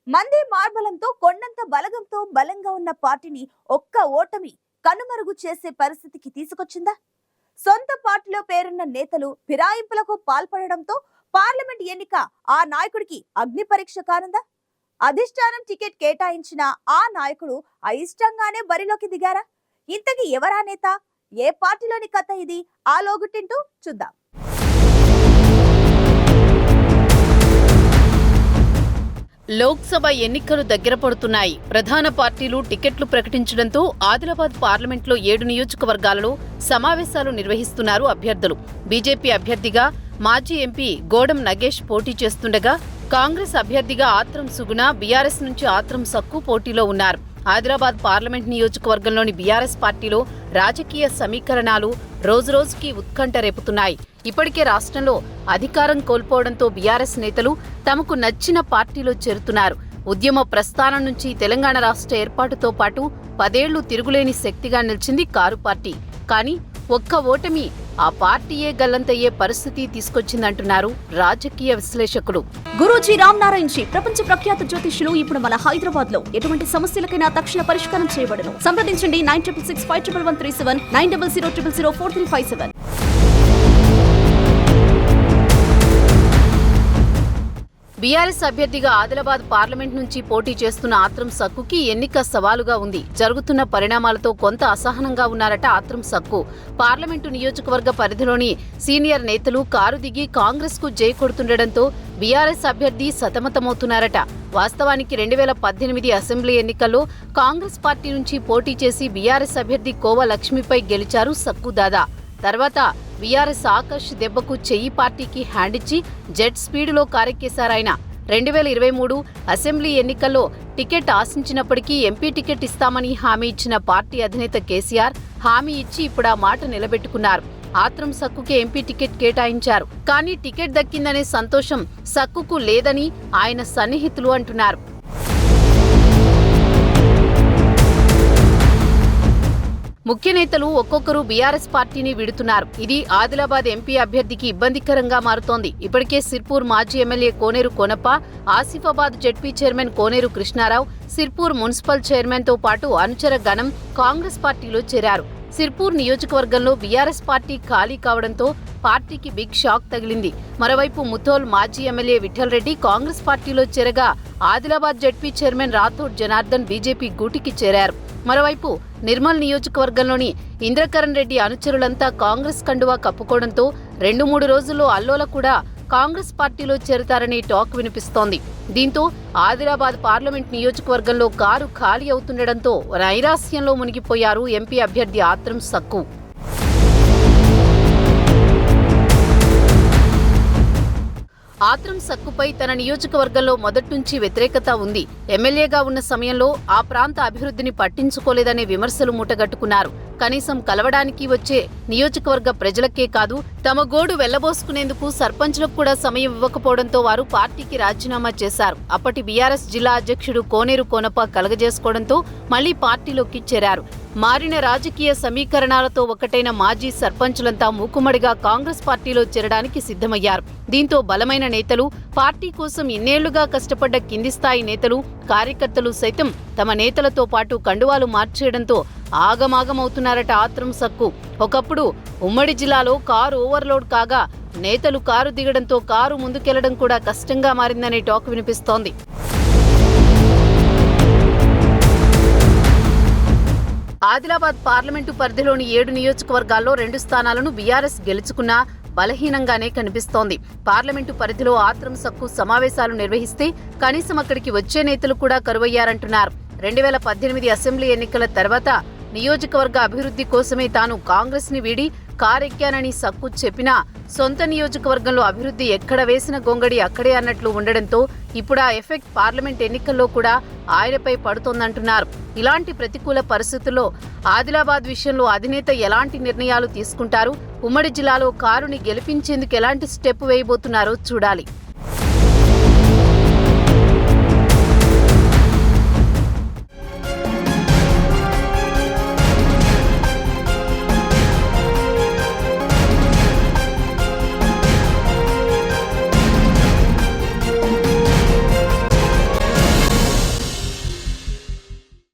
మంది మార్బలంతో కొండంత బలగంతో బలంగా ఉన్న పార్టీని ఒక్క ఓటమి కనుమరుగు చేసే పరిస్థితికి తీసుకొచ్చిందా? సొంత పార్టీలో పేరున్న నేతలు ఫిరాయింపులకు పాల్పడడంతో పార్లమెంట్ ఎన్నిక ఆ నాయకుడికి అగ్ని పరీక్ష కానుందా? అధిష్టానం టికెట్ కేటాయించిన ఆ నాయకుడు అయిష్టంగానే బరిలోకి దిగారా? ఇంతకీ ఎవరా నేత? ఏ పార్టీలోని కథ ఇది? ఆ లోగుట్టింటూ చూద్దాం. లోక్సభ ఎన్నికలు దగ్గర పడుతున్నాయి. ప్రధాన పార్టీలు టికెట్లు ప్రకటించడంతో ఆదిలాబాద్ పార్లమెంట్లో 7 నియోజకవర్గాలలో సమావేశాలు నిర్వహిస్తున్నారు అభ్యర్థులు. బీజేపీ అభ్యర్థిగా మాజీ ఎంపీ గోడం నగేష్ పోటీ చేస్తుండగా, కాంగ్రెస్ అభ్యర్థిగా ఆత్రం సుగుణ, బీఆర్ఎస్ నుంచి ఆత్రం సక్కు పోటీలో ఉన్నారు. ఆదిలాబాద్ పార్లమెంట్ నియోజకవర్గంలోని బీఆర్ఎస్ పార్టీలో రాజకీయ సమీకరణాలు రోజురోజుకి ఉత్కంఠ రేపుతున్నాయి. ఇప్పటికే రాష్ట్రంలో అధికారం కోల్పోవడంతో బీఆర్ఎస్ నేతలు తమకు నచ్చిన పార్టీలో చేరుతున్నారు. ఉద్యమ ప్రస్థానం నుంచి తెలంగాణ రాష్ట్ర ఏర్పాటుతో పాటు 10 ఏళ్లు తిరుగులేని శక్తిగా నిలిచింది కారు పార్టీ. కానీ ఒక్క ఓటమి ఆ పార్టీయే గల్లంతయ్యే పరిస్థితి తీసుకొచ్చిందంటున్నారు రాజకీయ విశ్లేషకులు. గురూజీ రామ్ నారాయణ్ జీ ప్రపంచ ప్రఖ్యాత జ్యోతిష్యులు ఇప్పుడు మన హైదరాబాద్ లో ఎటువంటి సమస్యలకైనా తక్షణ పరిష్కారం చేయబడును. సంప్రదించండి 96651137 9000004357. బీఆర్ఎస్ అభ్యర్థిగా ఆదిలాబాద్ పార్లమెంట్ నుంచి పోటీ చేస్తున్న ఆత్రం సక్కుకి ఎన్నిక సవాలుగా ఉంది. జరుగుతున్న పరిణామాలతో కొంత అసహనంగా ఉన్నారట ఆత్రం సక్కు. పార్లమెంటు నియోజకవర్గ పరిధిలోని సీనియర్ నేతలు కారు దిగి కాంగ్రెస్ కు జై కొడుతుండటంతో బీఆర్ఎస్ అభ్యర్థి సతమతమవుతున్నారట. వాస్తవానికి 2018 అసెంబ్లీ ఎన్నికల్లో కాంగ్రెస్ పార్టీ నుంచి పోటీ చేసి బీఆర్ఎస్ అభ్యర్థి కోవ లక్ష్మిపై గెలిచారు సక్కు దాదా. తర్వాత బీఆర్ఎస్ ఆకర్ష్ దెబ్బకు చెయ్యి పార్టీకి హ్యాండిచ్చి జెట్ స్పీడులో కారెక్కేశారాయన. 2023 అసెంబ్లీ ఎన్నికల్లో టికెట్ ఆశించినప్పటికీ ఎంపీ టికెట్ ఇస్తామని హామీ ఇచ్చిన పార్టీ అధినేత కేసీఆర్ హామీ ఇచ్చి ఇప్పుడు ఆ మాట నిలబెట్టుకున్నారు. ఆత్రం సక్కుకే ఎంపీ టికెట్ కేటాయించారు. కానీ టికెట్ దక్కిందనే సంతోషం సక్కుకు లేదని ఆయన సన్నిహితులు అంటున్నారు. ముఖ్య నేతలు ఒక్కొక్కరు బీఆర్ఎస్ పార్టీని విడుతున్నారు. ఇది ఆదిలాబాద్ ఎంపీ అభ్యర్థికి ఇబ్బందికరంగా మారుతోంది. ఇప్పటికే సిర్పూర్ మాజీ ఎమ్మెల్యే కోనేరు కోనప్ప, ఆసిఫాబాద్ జెడ్పీ చైర్మన్ కోనేరు కృష్ణారావు, సిర్పూర్ మున్సిపల్ చైర్మన్ తో పాటు అనుచర గణం కాంగ్రెస్ పార్టీలో చేరారు. సిర్పూర్ నియోజకవర్గంలో బీఆర్ఎస్ పార్టీ ఖాళీ కావడంతో పార్టీకి బిగ్ షాక్ తగిలింది. మరోవైపు ముథోల్ మాజీ ఎమ్మెల్యే విఠల్ రెడ్డి కాంగ్రెస్ పార్టీలో చేరగా, Adilabad ZP chairman Rathod Janardhan BJP గూటికి చేరారు. మరోవైపు నిర్మల్ నియోజకవర్గంలోని ఇంద్రకరణ్ రెడ్డి అనుచరులంతా కాంగ్రెస్ కండువా కప్పుకోవడంతో 2-3 రోజుల్లో అల్లోల కూడా కాంగ్రెస్ పార్టీలో చేరతారనే టాక్ వినిపిస్తోంది. దీంతో ఆదిలాబాద్ పార్లమెంట్ నియోజకవర్గంలో కారు ఖాళీ అవుతుండటంతో నైరాస్యంలో మునిగిపోయారు ఎంపీ అభ్యర్థి ఆత్రం సక్కు. ఆత్రం సక్కుపై తన నియోజకవర్గంలో మొదట్నుంచి వ్యతిరేకత ఉంది. ఎమ్మెల్యేగా ఉన్న సమయంలో ఆ ప్రాంత అభివృద్ధిని పట్టించుకోలేదనే విమర్శలు మూటగట్టుకున్నారు. కనీసం కలవడానికి వచ్చే నియోజకవర్గ ప్రజలకే కాదు, తమ గోడు వెళ్లబోసుకునేందుకు సర్పంచ్లకు కూడా సమయం ఇవ్వకపోవడంతో వారు పార్టీకి రాజీనామా చేశారు. అప్పటి బీఆర్ఎస్ జిల్లా అధ్యక్షుడు కోనేరు కోనప్ప కలగజేసుకోవడంతో మళ్లీ పార్టీలోకి చేరారు. మారిన రాజకీయ సమీకరణాలతో ఒకటైన మాజీ సర్పంచులంతా మూకుమ్మడిగా కాంగ్రెస్ పార్టీలో చేరడానికి సిద్ధమయ్యారు. దీంతో బలమైన నేతలు, పార్టీ కోసం ఇన్నేళ్లుగా కష్టపడ్డ కింది స్థాయి నేతలు, కార్యకర్తలు సైతం తమ నేతలతో పాటు కండువాలు మార్చేయడంతో ఆగమాగమవుతున్నారట ఆత్రం సక్కు. ఒకప్పుడు ఉమ్మడి జిల్లాలో కారు ఓవర్లోడ్ కాగా నేతలు కారు దిగడంతో కారు ముందుకెళ్లడం కూడా కష్టంగా మారిందనే టాక్ వినిపిస్తోంది. ఆదిలాబాద్ పార్లమెంటు పరిధిలోని 7 నియోజకవర్గాల్లో 2 స్థానాలను బీఆర్ఎస్ గెలుచుకున్నా బలహీనంగానే కనిపిస్తోంది. పార్లమెంటు పరిధిలో ఆత్రం సక్కు సమావేశాలు నిర్వహిస్తే కనీసం అక్కడికి వచ్చే నేతలు కూడా కరువయ్యారంటున్నారు. 2018 అసెంబ్లీ ఎన్నికల తర్వాత నియోజకవర్గ అభివృద్ధి కోసమే తాను కాంగ్రెస్ ని వీడి కారెక్కానని సక్కు చెప్పినా సొంత నియోజకవర్గంలో అభివృద్ధి ఎక్కడ వేసిన గొంగడి అక్కడే అన్నట్లు ఉండడంతో ఇప్పుడు ఆ ఎఫెక్ట్ పార్లమెంట్ ఎన్నికల్లో కూడా ఆయనపై పడుతోందంటున్నారు. ఇలాంటి ప్రతికూల పరిస్థితుల్లో ఆదిలాబాద్ విషయంలో అధినేత ఎలాంటి నిర్ణయాలు తీసుకుంటారు, ఉమ్మడి జిల్లాలో కారుని గెలిపించేందుకు ఎలాంటి స్టెప్ వేయబోతున్నారో చూడాలి.